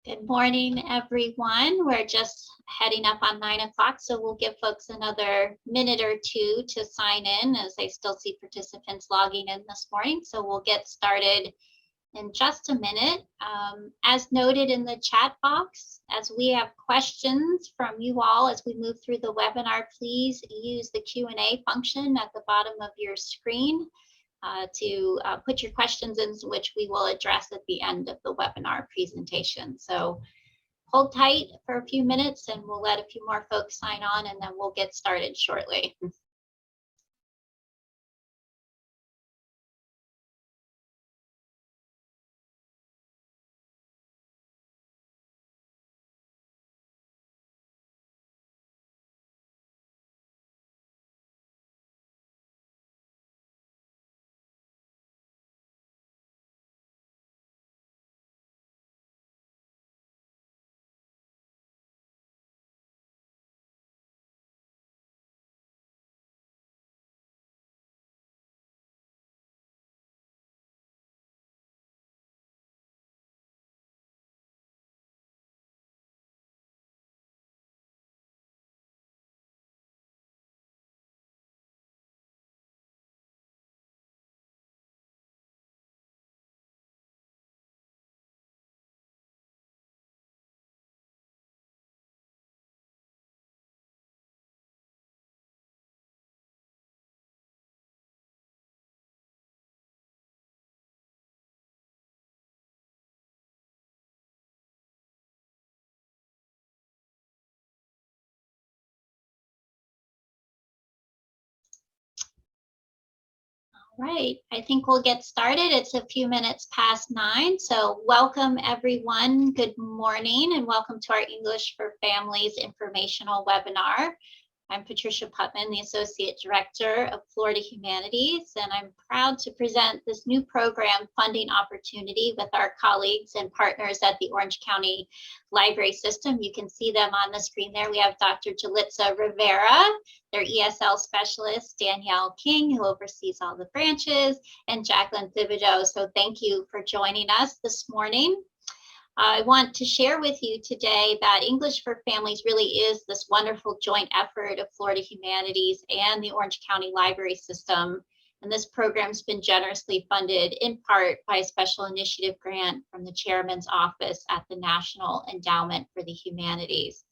Good morning, everyone. We're just heading up on 9 o'clock, so we'll give folks another minute or two to sign in as I still see participants logging in this morning. So we'll get started in just a minute. As noted in the chat box, as we have questions from you all as we move through the webinar, please use the Q&A function at the bottom of your screen to put your questions in, which we will address at the end of the webinar presentation. So hold tight for a few minutes and we'll let a few more folks sign on and then we'll get started shortly. Right, I think we'll get started. It's a few minutes past 9, so welcome everyone. Good morning and welcome to our English for Families informational webinar. I'm Patricia Putman, the Associate Director of Florida Humanities, and I'm proud to present this new program funding opportunity with our colleagues and partners at the Orange County Library System. You can see them on the screen there. We have Dr. Jalitza Rivera, their ESL specialist, Danielle King, who oversees all the branches, and Jacqueline Thibodeau. So thank you for joining us this morning. I want to share with you today that English for Families really is this wonderful joint effort of Florida Humanities and the Orange County Library System. And this program's been generously funded in part by a special initiative grant from the chairman's office at the National Endowment for the Humanities.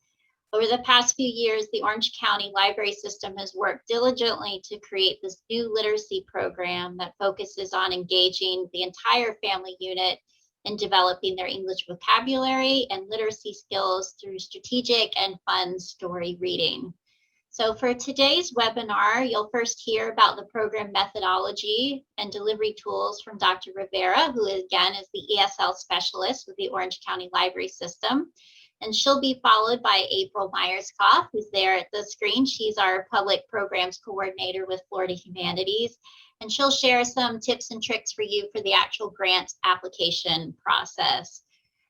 Over the past few years, the Orange County Library System has worked diligently to create this new literacy program that focuses on engaging the entire family unit in developing their English vocabulary and literacy skills through strategic and fun story reading. So for today's webinar, you'll first hear about the program methodology and delivery tools from Dr. Rivera, who again is the ESL specialist with the Orange County Library System. And she'll be followed by April Myers-Koff, who's there at the screen. She's our public programs coordinator with Florida Humanities. And she'll share some tips and tricks for you for the actual grant application process.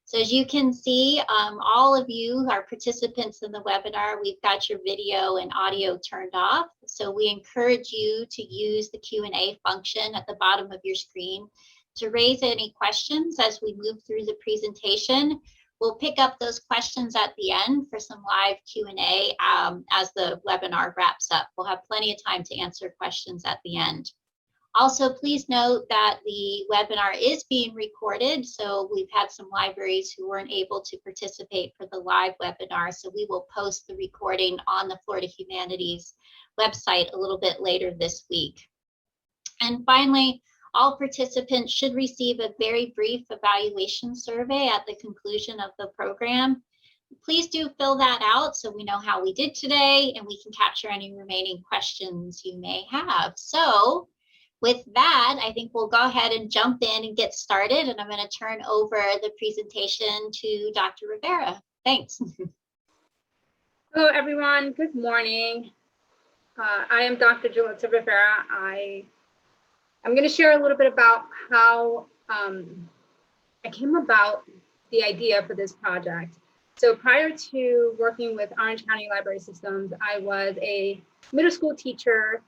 So as you can see, all of you are participants in the webinar. We've got your video and audio turned off. So we encourage you to use the Q&A function at the bottom of your screen to raise any questions as we move through the presentation. We'll pick up those questions at the end for some live Q&A as the webinar wraps up. We'll have plenty of time to answer questions at the end. Also, please note that the webinar is being recorded, so we've had some libraries who weren't able to participate for the live webinar, so we will post the recording on the Florida Humanities website a little bit later this week. And finally, all participants should receive a very brief evaluation survey at the conclusion of the program. Please do fill that out so we know how we did today and we can capture any remaining questions you may have. So with that, I think we'll go ahead and jump in and get started, and I'm going to turn over the presentation to Dr. Rivera. Thanks. Hello, everyone. Good morning. I am Dr. Jalitza Rivera. I'm going to share a little bit about how I came about the idea for this project. So prior to working with Orange County Library Systems, I was a middle school teacher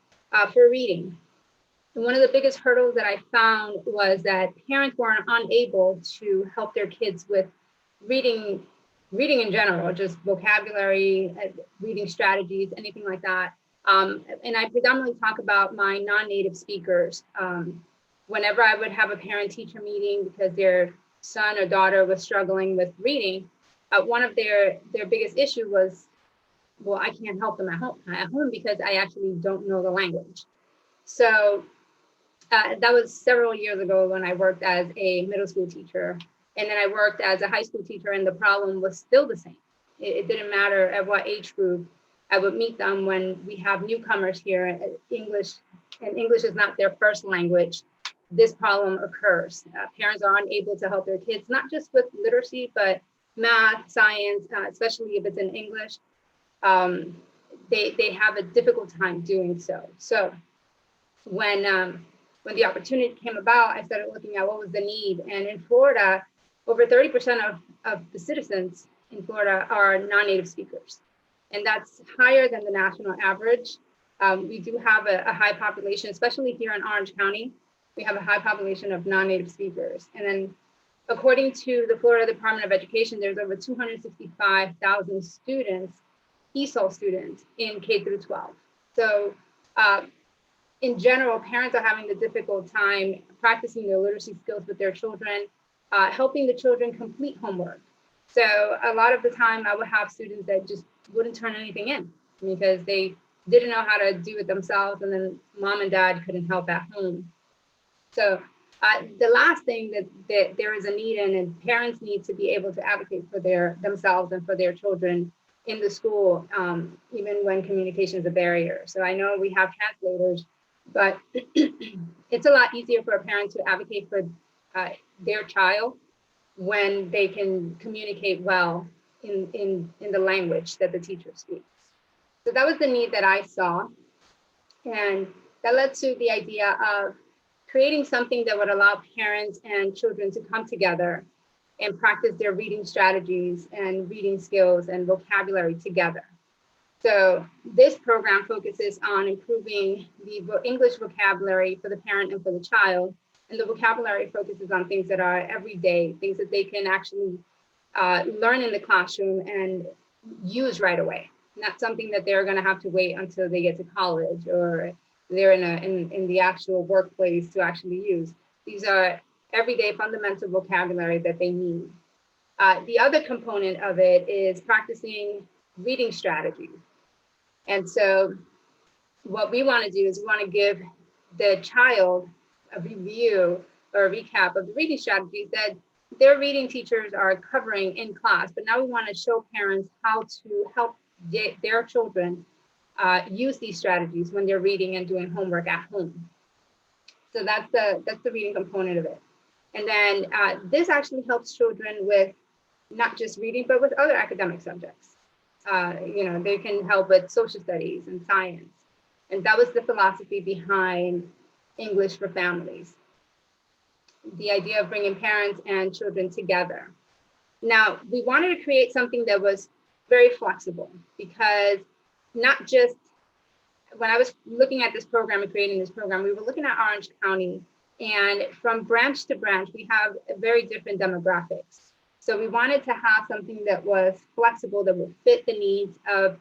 for reading. And one of the biggest hurdles that I found was that parents were unable to help their kids with reading in general, just vocabulary, reading strategies, anything like that. And I predominantly talk about my non-native speakers. Whenever I would have a parent-teacher meeting because their son or daughter was struggling with reading, one of their biggest issue was, well, I can't help them at home because I actually don't know the language. So that was several years ago when I worked as a middle school teacher. And then I worked as a high school teacher, and the problem was still the same. It didn't matter at what age group I would meet them. When we have newcomers here, English, and English is not their first language, this problem occurs. Parents are unable to help their kids, not just with literacy, but math, science, especially if it's in English. They have a difficult time doing so. So when the opportunity came about, I started looking at what was the need. And in Florida, over 30% of the citizens in Florida are non-native speakers. And that's higher than the national average. We do have a high population, especially here in Orange County. We have a high population of non-native speakers. And then according to the Florida Department of Education, there's over 265,000 students, ESOL students in K through 12. So in general, parents are having the difficult time practicing their literacy skills with their children, helping the children complete homework. So a lot of the time I would have students that just wouldn't turn anything in because they didn't know how to do it themselves, and then mom and dad couldn't help at home. So the last thing that there is a need in, and parents need to be able to advocate for themselves and for their children in the school, even when communication is a barrier. So I know we have translators, but it's a lot easier for a parent to advocate for their child when they can communicate well in the language that the teacher speaks. So that was the need that I saw. And that led to the idea of creating something that would allow parents and children to come together and practice their reading strategies and reading skills and vocabulary together. So this program focuses on improving the English vocabulary for the parent and for the child. And the vocabulary focuses on things that are everyday, things that they can actually learn in the classroom and use right away. Not something that they're going to have to wait until they get to college or they're in the actual workplace to actually use. These are everyday fundamental vocabulary that they need. The other component of it is practicing reading strategies. And so what we want to do is we want to give the child a review or a recap of the reading strategies that their reading teachers are covering in class. But now we want to show parents how to help their children use these strategies when they're reading and doing homework at home. So that's the reading component of it. And then this actually helps children with not just reading, but with other academic subjects. They can help with social studies and science. And that was the philosophy behind English for Families. The idea of bringing parents and children together. Now, we wanted to create something that was very flexible because not just when I was looking at this program and creating this program, we were looking at Orange County, and from branch to branch, we have very different demographics. So we wanted to have something that was flexible, that would fit the needs of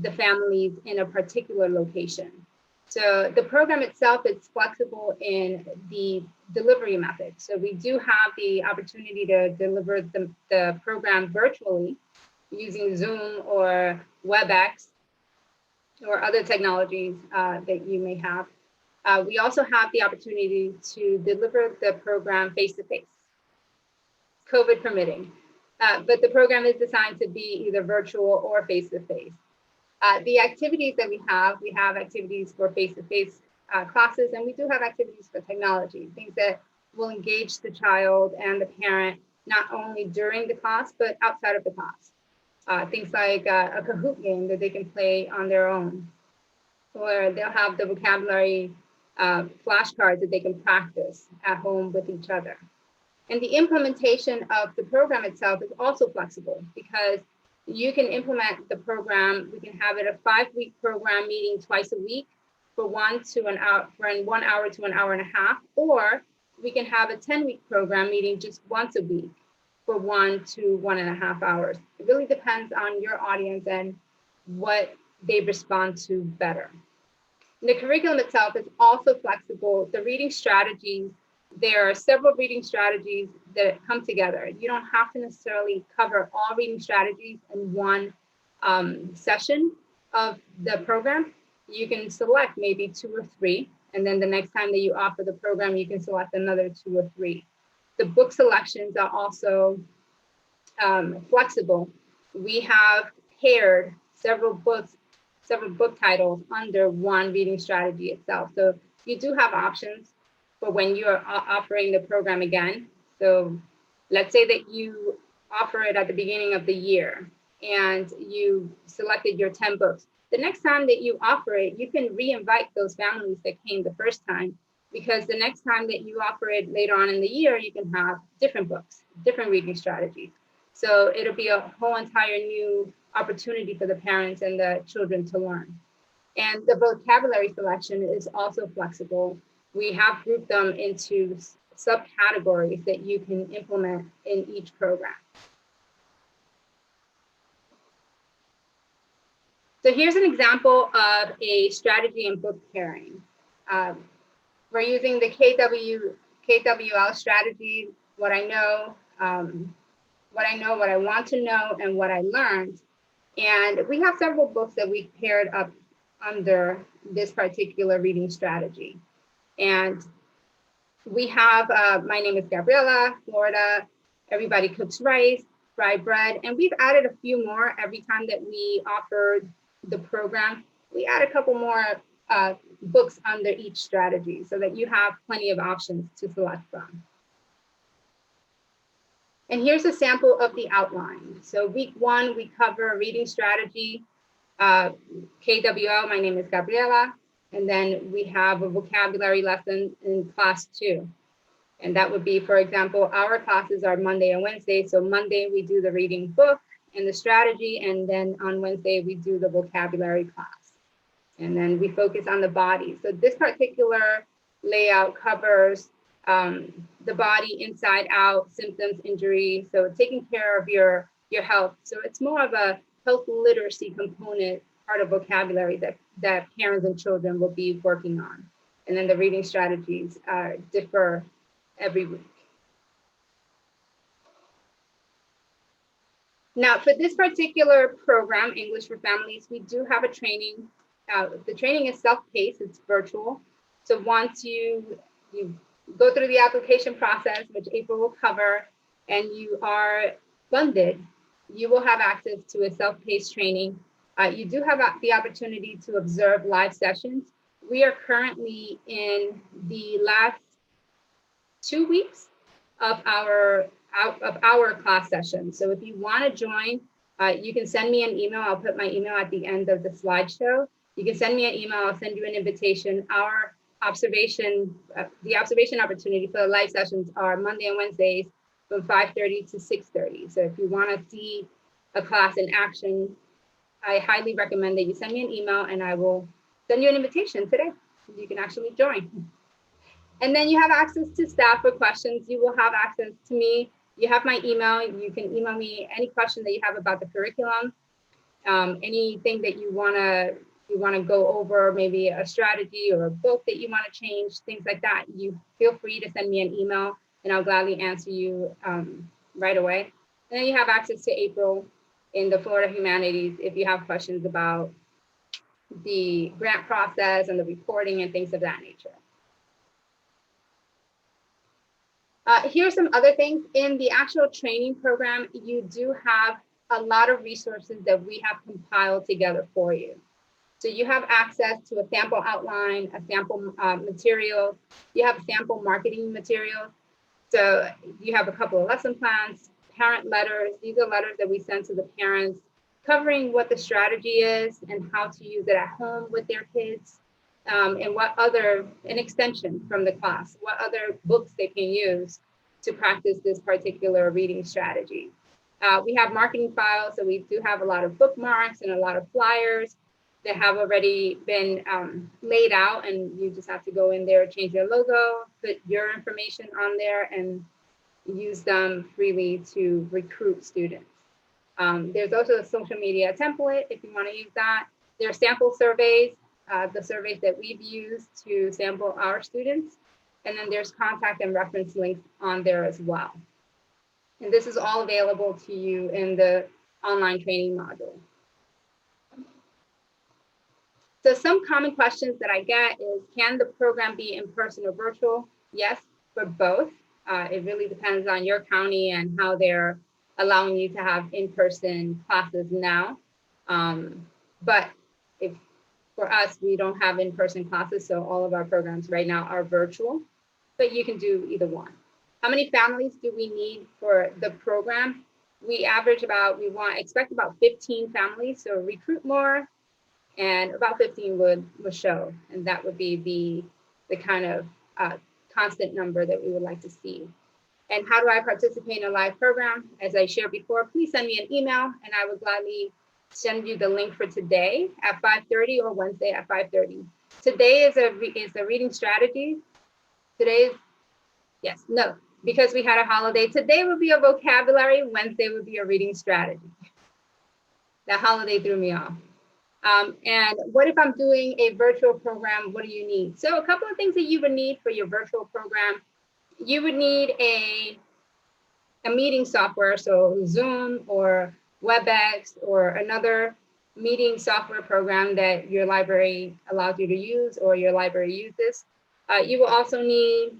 the families in a particular location. So the program itself is flexible in the delivery method. So we do have the opportunity to deliver the program virtually using Zoom or WebEx or other technologies that you may have. We also have the opportunity to deliver the program face-to-face, COVID permitting. But the program is designed to be either virtual or face-to-face. The activities that we have activities for face-to-face classes, and we do have activities for technology, things that will engage the child and the parent, not only during the class, but outside of the class. Things like a Kahoot game that they can play on their own, or they'll have the vocabulary flashcards that they can practice at home with each other. And the implementation of the program itself is also flexible because you can implement the program. We can have it a 5-week program meeting twice a week for 1 to an hour, from 1 hour to an hour and a half, or we can have a 10-week program meeting just once a week. for 1 to 1.5 hours. It really depends on your audience and what they respond to better. The curriculum itself is also flexible. The reading strategies, there are several reading strategies that come together. You don't have to necessarily cover all reading strategies in one session of the program. You can select maybe 2 or 3, and then the next time that you offer the program, you can select another 2 or 3. The book selections are also flexible. We have paired several book titles under one reading strategy itself. So you do have options for when you are offering the program again. So let's say that you offer it at the beginning of the year and you selected your 10 books. The next time that you offer it, you can re-invite those families that came the first time, because the next time that you offer it later on in the year, you can have different books, different reading strategies. So it'll be a whole entire new opportunity for the parents and the children to learn. And the vocabulary selection is also flexible. We have grouped them into subcategories that you can implement in each program. So here's an example of a strategy in book pairing. We're using the KWL strategy, what I know, what I want to know, and what I learned. And we have several books that we paired up under this particular reading strategy. And we have, my name is Gabriela, Florida, Everybody Cooks Rice, Fried Bread, and we've added a few more every time that we offered the program. We add a couple more books under each strategy so that you have plenty of options to select from. And here's a sample of the outline. So week 1, we cover reading strategy, KWL, my name is Gabriela, and then we have a vocabulary lesson in class 2. And that would be, for example, our classes are Monday and Wednesday. So Monday we do the reading book and the strategy, and then on Wednesday we do the vocabulary class. And then we focus on the body. So this particular layout covers the body inside out, symptoms, injury. So taking care of your health. So it's more of a health literacy component, part of vocabulary that parents and children will be working on. And then the reading strategies differ every week. Now, for this particular program, English for Families, we do have a training. The training is self-paced, it's virtual. So once you go through the application process, which April will cover, and you are funded, you will have access to a self-paced training. You do have the opportunity to observe live sessions. We are currently in the last 2 weeks of our class session. So if you want to join, you can send me an email. I'll put my email at the end of the slideshow. You can send me an email. I'll send you an invitation. Our the observation opportunity for the live sessions are Monday and Wednesdays from 5:30 to 6:30. So if you want to see a class in action, I highly recommend that you send me an email and I will send you an invitation today. You can actually join. And then you have access to staff for questions. You will have access to me. You have my email. You can email me any question that you have about the curriculum, anything that you want to go over, maybe a strategy or a book that you want to change, things like that. You feel free to send me an email and I'll gladly answer you right away. And then you have access to April in the Florida Humanities if you have questions about the grant process and the reporting and things of that nature. Here's some other things. In the actual training program, you do have a lot of resources that we have compiled together for you. So you have access to a sample outline, a sample material. You have sample marketing materials. So you have a couple of lesson plans, parent letters. These are letters that we send to the parents covering what the strategy is and how to use it at home with their kids. And what other, an extension from the class, what other books they can use to practice this particular reading strategy. We have marketing files, so we do have a lot of bookmarks and a lot of flyers that have already been laid out, and you just have to go in there, change your logo, put your information on there, and use them freely to recruit students. There's also a social media template if you want to use that. There are sample surveys, the surveys that we've used to sample our students. And then there's contact and reference links on there as well. And this is all available to you in the online training module. So some common questions that I get is, can the program be in person or virtual? Yes, for both. It really depends on your county and how they're allowing you to have in-person classes now. But for us, we don't have in-person classes, so all of our programs right now are virtual, but you can do either one. How many families do we need for the program? We expect about 15 families, so recruit more, and about 15 would show, and that would be the kind of constant number that we would like to see. And how do I participate in a live program? As I shared before, please send me an email, and I would gladly send you the link for today at 5:30 or Wednesday at 5:30. Today is a reading strategy. Because we had a holiday. Today would be a vocabulary. Wednesday would be a reading strategy. That holiday threw me off. And what if I'm doing a virtual program? What do you need? So a couple of things that you would need for your virtual program. You would need a meeting software, so Zoom or WebEx or another meeting software program that your library allows you to use or your library uses. You will also need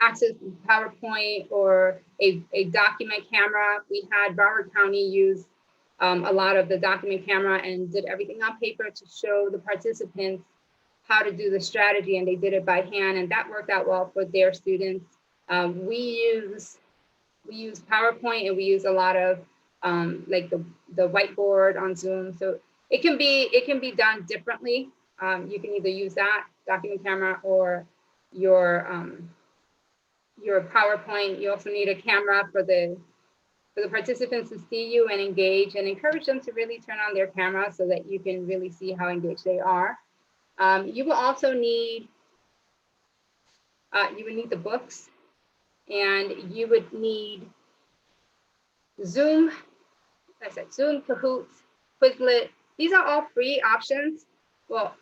access to PowerPoint or a document camera. We had Broward County use a lot of the document camera and did everything on paper to show the participants how to do the strategy, and they did it by hand, and that worked out well for their students. We use PowerPoint, and we use a lot of like the whiteboard on Zoom. So it can be done differently. You can either use that document camera or your PowerPoint. You also need a camera for the participants to see you and engage, and encourage them to really turn on their camera so that you can really see how engaged they are. You will also need the books, and you would need Zoom. I said Zoom, Kahoots, Quizlet. These are all free options. Well,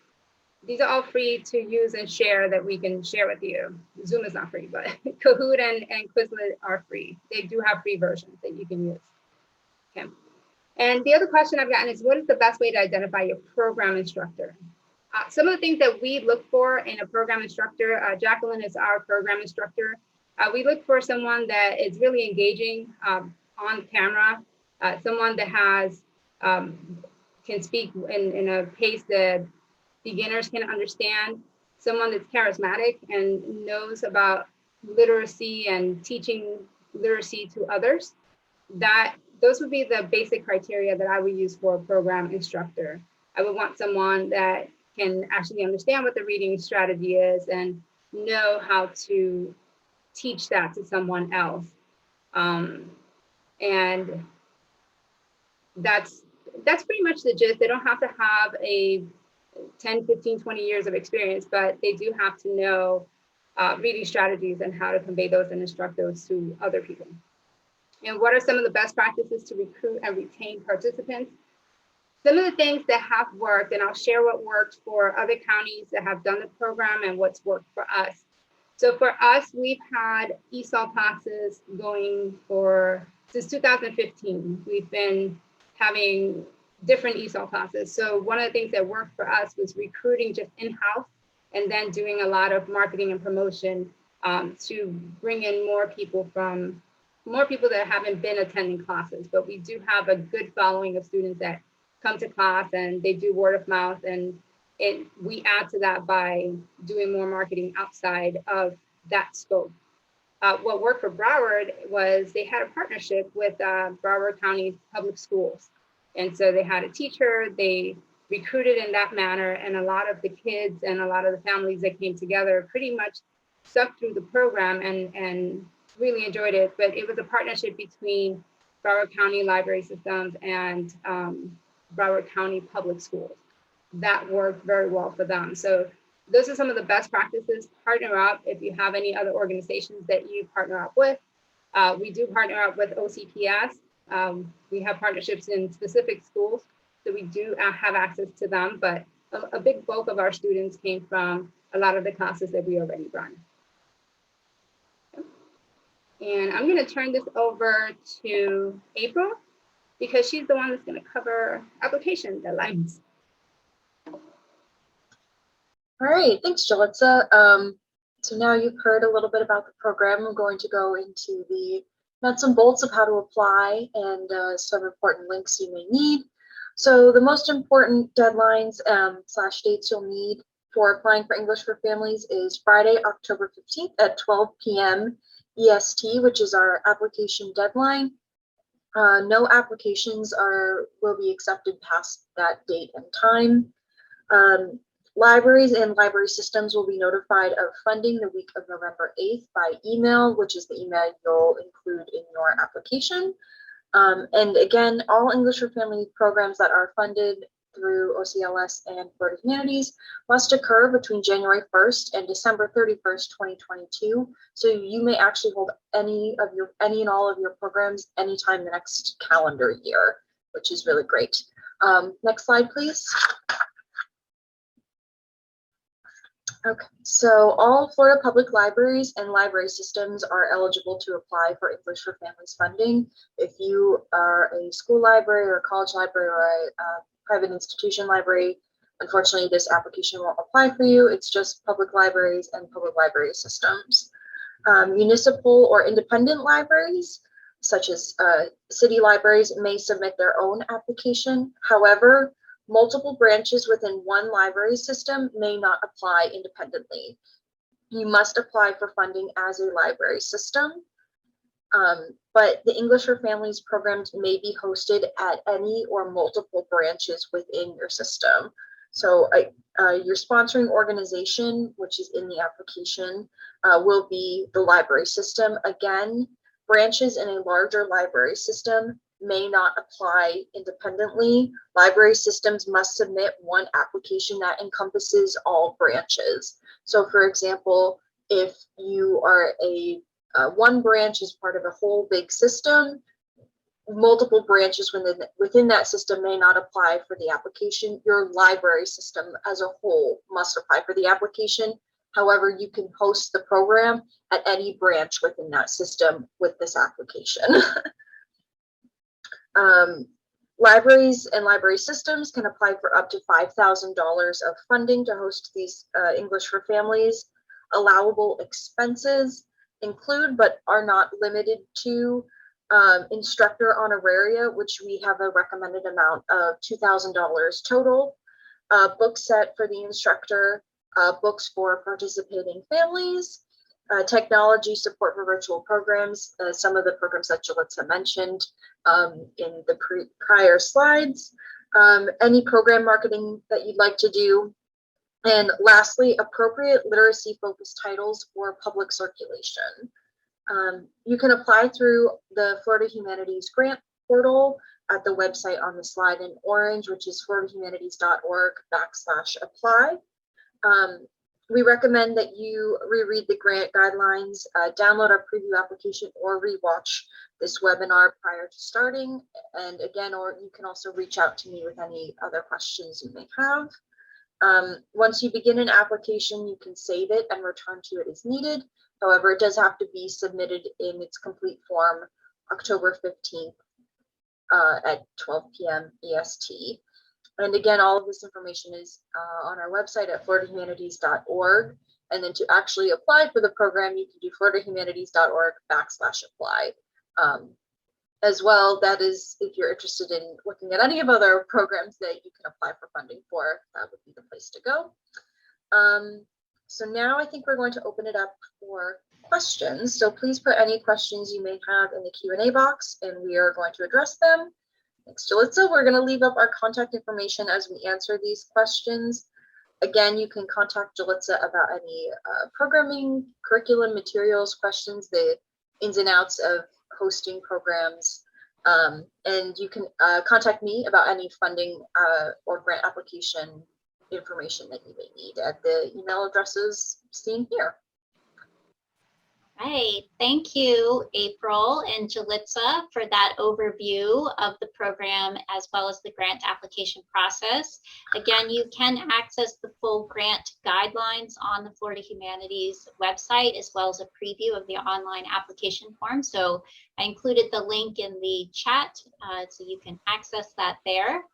these are all free to use and share that we can share with you. Zoom is not free, but Kahoot and Quizlet are free. They do have free versions that you can use. Okay. And the other question I've gotten is, what is the best way to identify your program instructor? Some of the things that we look for in a program instructor, Jacqueline is our program instructor. We look for someone that is really engaging on camera, someone that can speak in a pace that beginners can understand, someone that's charismatic and knows about literacy and teaching literacy to others. Those would be the basic criteria that I would use for a program instructor. I would want someone that can actually understand what the reading strategy is and know how to teach that to someone else. And that's pretty much the gist. They don't have to have a 10, 15, 20 years of experience, but they do have to know reading strategies and how to convey those and instruct those to other people. And what are some of the best practices to recruit and retain participants? Some of the things that have worked, and I'll share what worked for other counties that have done the program and what's worked for us. So for us, we've had ESOL classes going since 2015. We've been having different ESOL classes. So one of the things that worked for us was recruiting just in-house and then doing a lot of marketing and promotion to bring in more people that haven't been attending classes. But we do have a good following of students that come to class and they do word of mouth, and we add to that by doing more marketing outside of that scope. What worked for Broward was they had a partnership with Broward County Public Schools. And so they had a teacher, they recruited in that manner, and a lot of the kids and a lot of the families that came together pretty much stuck through the program and really enjoyed it. But it was a partnership between Broward County Library Systems and Broward County Public Schools. That worked very well for them. So those are some of the best practices. Partner up if you have any other organizations that you partner up with. We do partner up with OCPS. We have partnerships in specific schools, so we do have access to them, but a big bulk of our students came from a lot of the classes that we already run. And I'm going to turn this over to April because she's the one that's going to cover application deadlines. All right, thanks, Jalissa. So now you've heard a little bit about the program. I'm going to go into the nuts and bolts of how to apply and some important links you may need. So the most important deadlines / dates you'll need for applying for English for Families is Friday, October 15th at 12 p.m. EST, which is our application deadline. No applications will be accepted past that date and time. Libraries and library systems will be notified of funding the week of November 8th by email, which is the email you'll include in your application. And again, all English for Family programs that are funded through OCLS and Florida Humanities must occur between January 1st and December 31st, 2022. So you may actually hold any and all of your programs anytime the next calendar year, which is really great. Next slide, please. Okay, so all Florida public libraries and library systems are eligible to apply for English for Families funding. If you are a school library or a college library or a private institution library, unfortunately, this application won't apply for you. It's just public libraries and public library systems. Municipal or independent libraries, such as city libraries, may submit their own application. However, multiple branches within one library system may not apply independently. You must apply for funding as a library system, but the English for Families programs may be hosted at any or multiple branches within your system. So your sponsoring organization, which is in the application, will be the library system. Again, branches in a larger library system may not apply independently. Library systems must submit one application that encompasses all branches. So for example, if you are one branch is part of a whole big system, multiple branches within that system may not apply for the application. Your library system as a whole must apply for the application. However, you can host the program at any branch within that system with this application. Libraries and library systems can apply for up to $5,000 of funding to host these English for Families. Allowable expenses include, but are not limited to, instructor honoraria, which we have a recommended amount of $2,000 total, book set for the instructor, books for participating families, technology support for virtual programs, some of the programs that Jalissa mentioned in the prior slides, any program marketing that you'd like to do, and lastly, appropriate literacy-focused titles for public circulation. You can apply through the Florida Humanities grant portal at the website on the slide in orange, which is floridahumanities.org/apply. We recommend that you reread the grant guidelines, download our preview application, or rewatch this webinar prior to starting. And again, or you can also reach out to me with any other questions you may have. Once you begin an application, you can save it and return to it as needed. However, it does have to be submitted in its complete form October 15th at 12 p.m. EST. And again, all of this information is on our website at floridahumanities.org. And then to actually apply for the program, you can do floridahumanities.org/apply. As well, that is, if you're interested in looking at any of other programs that you can apply for funding for, that would be the place to go. So now I think we're going to open it up for questions. So please put any questions you may have in the Q&A box, and we are going to address them. Thanks, Jalissa. We're going to leave up our contact information as we answer these questions. Again, you can contact Jalissa about any programming, curriculum, materials, questions, the ins and outs of hosting programs. And you can contact me about any funding or grant application information that you may need at the email addresses seen here. Right. Thank you, April and Jalitza, for that overview of the program as well as the grant application process. Again, you can access the full grant guidelines on the Florida Humanities website, as well as a preview of the online application form. So I included the link in the chat, so you can access that there.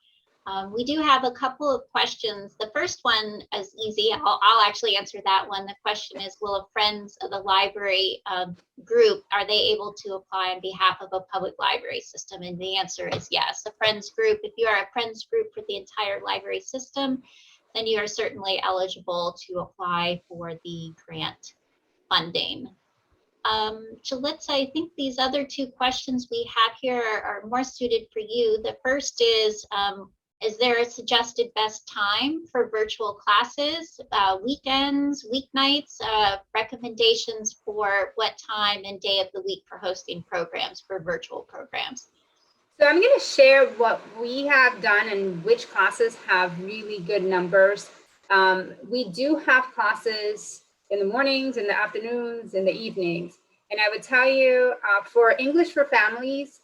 We do have a couple of questions. The first one is easy. I'll actually answer that one. The question is, will a Friends of the Library group, are they able to apply on behalf of a public library system? And the answer is yes. A Friends group, if you are a Friends group for the entire library system, then you are certainly eligible to apply for the grant funding. Jalitza, I think these other two questions we have here are more suited for you. The first is there a suggested best time for virtual classes, weekends, weeknights, recommendations for what time and day of the week for hosting programs for virtual programs? So I'm going to share what we have done and which classes have really good numbers. We do have classes in the mornings, in the afternoons, in the evenings. And I would tell you for English for Families,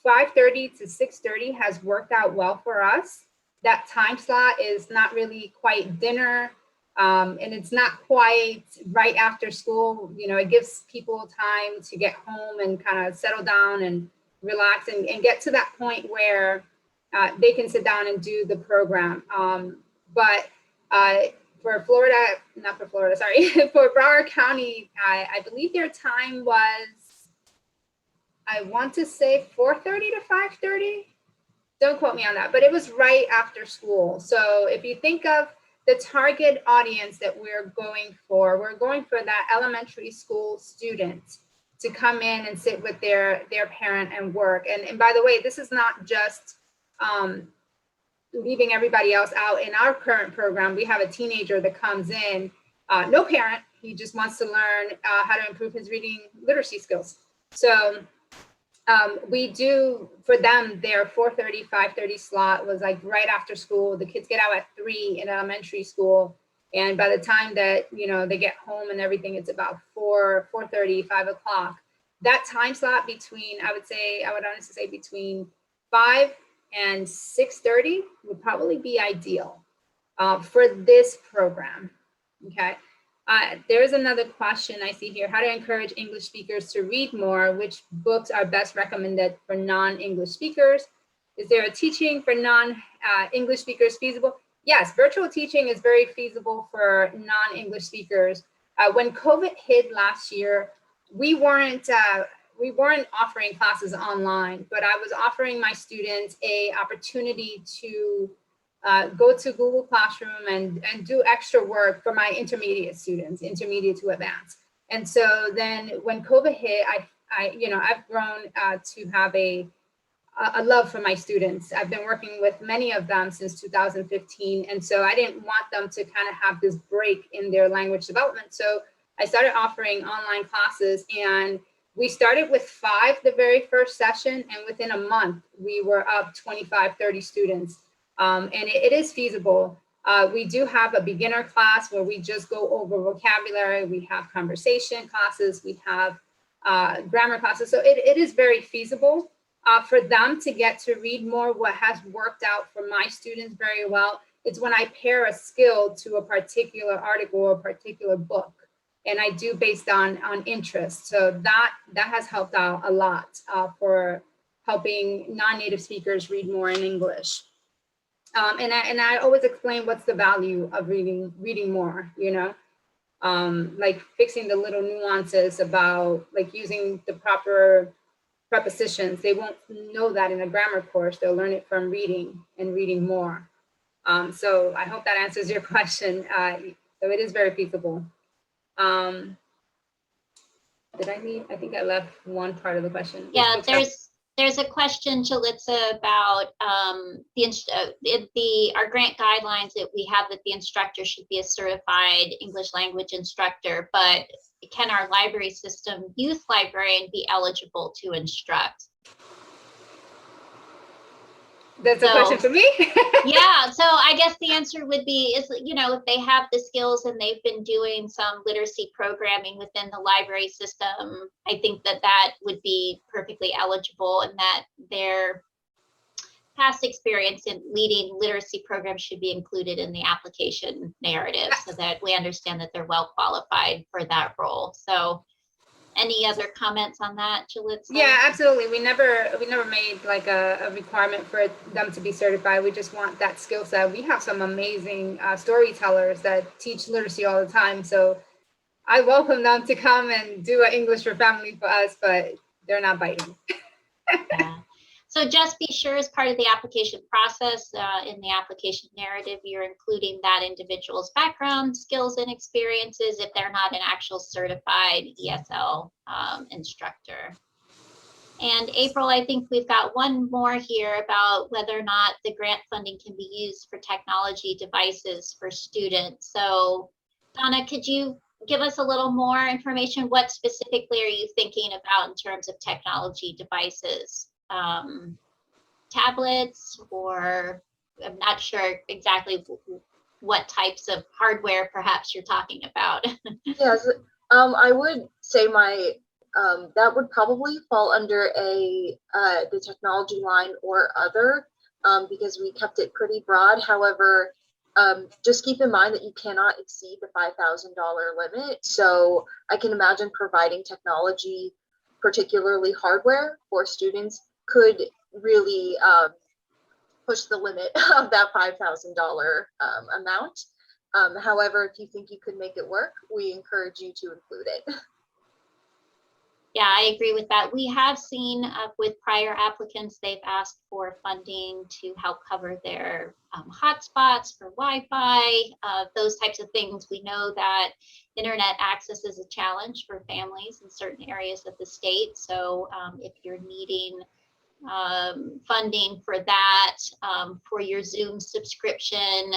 5:30 to 6:30 has worked out well for us. That time slot is not really quite dinner, and it's not quite right after school. You know, it gives people time to get home and kind of settle down and relax and get to that point where they can sit down and do the program. But for Florida, not for Florida, sorry, for Broward County, I believe their time was, I want to say 4:30 to 5:30. Don't quote me on that, but it was right after school. So if you think of the target audience that we're going for that elementary school student to come in and sit with their parent and work. And by the way, this is not just leaving everybody else out. In our current program, we have a teenager that comes in, no parent, he just wants to learn how to improve his reading literacy skills. So we do, for them, their 4:30, 5:30 slot was like right after school. The kids get out at 3 in elementary school. And by the time that, you know, they get home and everything, it's about 4:30, 5 o'clock. That time slot between, I would honestly say between 5 and 6:30 would probably be ideal for this program, okay? There's another question I see here. How to encourage English speakers to read more? Which books are best recommended for non-English speakers? Is there a teaching for non-English speakers feasible? Yes, virtual teaching is very feasible for non-English speakers. When COVID hit last year, we weren't offering classes online, but I was offering my students a opportunity to go to Google Classroom and do extra work for my intermediate students, intermediate to advanced. And so then when COVID hit, I've grown to have a love for my students. I've been working with many of them since 2015. And so I didn't want them to kind of have this break in their language development. So I started offering online classes, and we started with 5 the very first session. And within a month, we were up 25, 30 students. And it is feasible. We do have a beginner class where we just go over vocabulary. We have conversation classes. We have grammar classes. So it is very feasible for them to get to read more. What has worked out for my students very well is when I pair a skill to a particular article or a particular book. And I do based on interest. So that has helped out a lot for helping non-native speakers read more in English. And I always explain what's the value of reading more, you know, like fixing the little nuances about like using the proper prepositions. They won't know that in a grammar course. They'll learn it from reading and reading more. So I hope that answers your question. So it is very feasible. Did I leave? I think I left one part of the question. Yeah, there's a question, Jalitza, about our grant guidelines that we have that the instructor should be a certified English language instructor, but can our library system youth librarian be eligible to instruct? That's a question for me? Yeah, so I guess the answer would be is, if they have the skills and they've been doing some literacy programming within the library system, I think that would be perfectly eligible, and that their past experience in leading literacy programs should be included in the application narrative so that we understand that they're well qualified for that role. So any other comments on that, Julissa? Yeah, absolutely. We never made like a requirement for them to be certified. We just want that skill set. We have some amazing storytellers that teach literacy all the time. So I welcome them to come and do an English for Family for us, but they're not biting. Yeah. So just be sure as part of the application process, in the application narrative, you're including that individual's background, skills, and experiences if they're not an actual certified ESL instructor. And April, I think we've got one more here about whether or not the grant funding can be used for technology devices for students. So Donna, could you give us a little more information? What specifically are you thinking about in terms of technology devices? Tablets, or I'm not sure exactly what types of hardware perhaps you're talking about. Yes, I would say that would probably fall under the technology line or other, because we kept it pretty broad. However, just keep in mind that you cannot exceed the $5,000 limit. So I can imagine providing technology, particularly hardware, for students could really push the limit of that $5,000 amount. However, if you think you could make it work, we encourage you to include it. Yeah, I agree with that. We have seen with prior applicants, they've asked for funding to help cover their hotspots for Wi-Fi, those types of things. We know that internet access is a challenge for families in certain areas of the state. So if you're needing funding for that, for your Zoom subscription,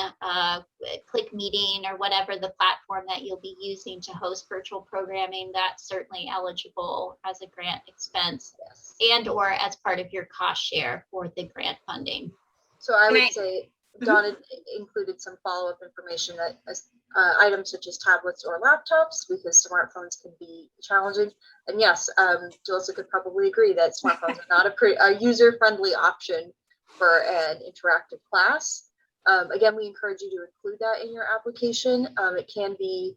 Click Meeting, or whatever the platform that you'll be using to host virtual programming, that's certainly eligible as a grant expense, Yes. and or as part of your cost share for the grant funding. So I would say Donna included some follow-up information that items such as tablets or laptops, because smartphones can be challenging. And yes, Julissa could probably agree that smartphones are not a user-friendly option for an interactive class. Again, we encourage you to include that in your application. It can be,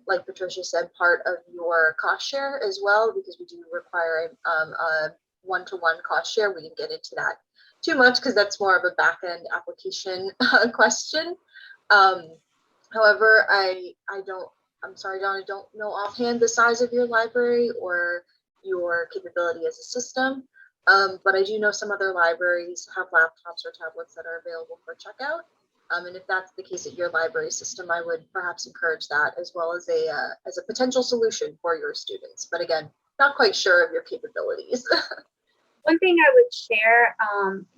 like Patricia said, part of your cost share as well, because we do require a one-to-one cost share. We didn't get into that too much because that's more of a back-end application question. However, I'm sorry, Don, I don't know offhand the size of your library or your capability as a system, but I do know some other libraries have laptops or tablets that are available for checkout. And if that's the case at your library system, I would perhaps encourage that as well as a potential solution for your students. But again, not quite sure of your capabilities. One thing I would share,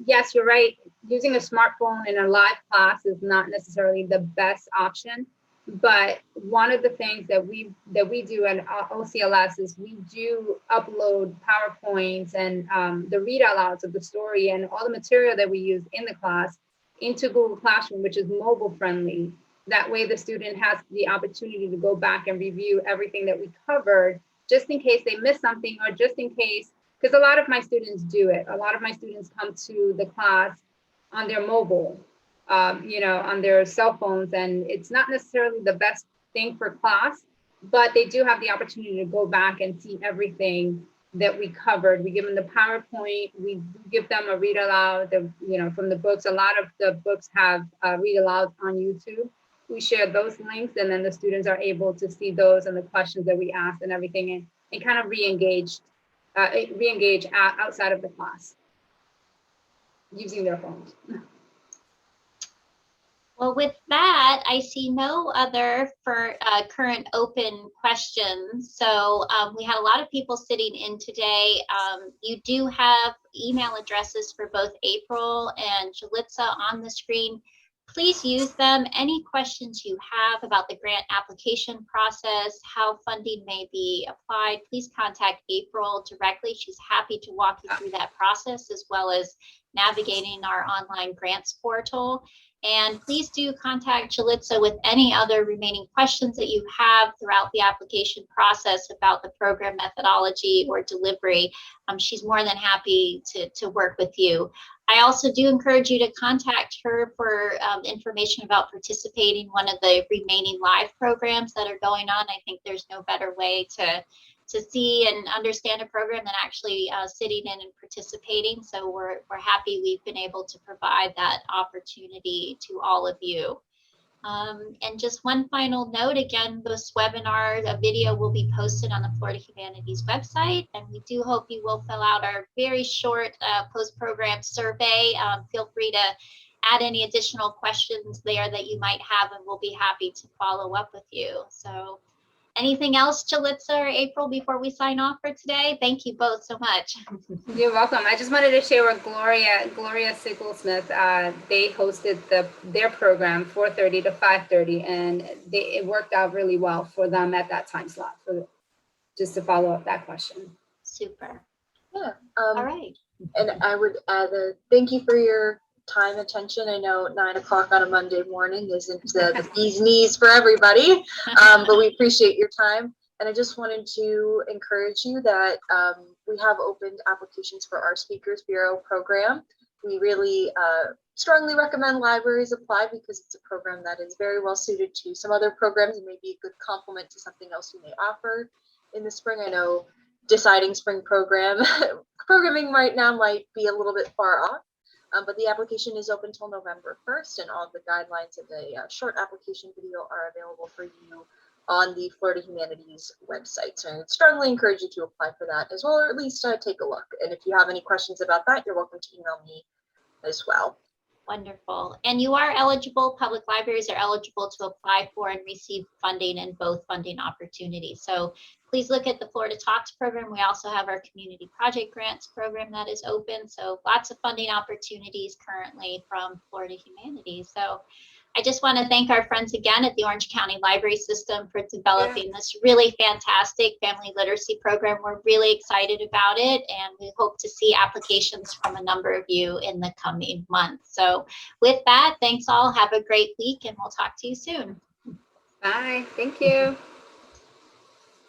yes, you're right. Using a smartphone in a live class is not necessarily the best option. But one of the things that we do at OCLS is we do upload PowerPoints and the read out louds of the story and all the material that we use in the class into Google Classroom, which is mobile friendly. That way the student has the opportunity to go back and review everything that we covered, just in case they miss something, or just in case, because a lot of my students do it. A lot of my students come to the class on their mobile, on their cell phones, and it's not necessarily the best thing for class, but they do have the opportunity to go back and see everything that we covered. We give them the PowerPoint, we give them a read aloud, from the books. A lot of the books have read alouds on YouTube. We share those links, and then the students are able to see those and the questions that we asked and everything, and kind of re-engage outside of the class using their phones. Well, with that, I see no other for current open questions. So we had a lot of people sitting in today. You do have email addresses for both April and Julissa on the screen. Please use them. Any questions you have about the grant application process, how funding may be applied, please contact April directly. She's happy to walk you through that process as well as navigating our online grants portal. And please do contact Jalitza with any other remaining questions that you have throughout the application process about the program methodology or delivery. She's more than happy to work with you. I also do encourage you to contact her for information about participating in one of the remaining live programs that are going on. I think there's no better way to see and understand a program than actually sitting in and participating. So we're happy we've been able to provide that opportunity to all of you. And just one final note, again, this webinar, the video will be posted on the Florida Humanities website, and we do hope you will fill out our very short post-program survey. Feel free to add any additional questions there that you might have, and we'll be happy to follow up with you. So anything else, Jalitza or April, before we sign off for today? Thank you both so much. You're welcome. I just wanted to share with Gloria Sigglesmith. They hosted their program 4:30 to 5:30, and it worked out really well for them at that time slot. Just to follow up that question. Super. Yeah. All right. And I would add thank you for your time, attention. I know 9 o'clock on a Monday morning isn't the bee's knees for everybody, but we appreciate your time. And I just wanted to encourage you that we have opened applications for our Speakers Bureau program. We really strongly recommend libraries apply because it's a program that is very well suited to some other programs and may be a good complement to something else you may offer in the spring. I know deciding spring programming right now might be a little bit far off. But the application is open till November 1st, and all of the guidelines of the short application video are available for you on the Florida Humanities website. So I would strongly encourage you to apply for that as well, or at least take a look. And if you have any questions about that, you're welcome to email me as well. Wonderful. And you are eligible, public libraries are eligible to apply for and receive funding in both funding opportunities. So please look at the Florida Talks program. We also have our community project grants program that is open. So lots of funding opportunities currently from Florida Humanities. So I just want to thank our friends again at the Orange County Library System for developing this really fantastic family literacy program. We're really excited about it, and we hope to see applications from a number of you in the coming months. So with that, thanks all. Have a great week, and we'll talk to you soon. Bye. Thank you.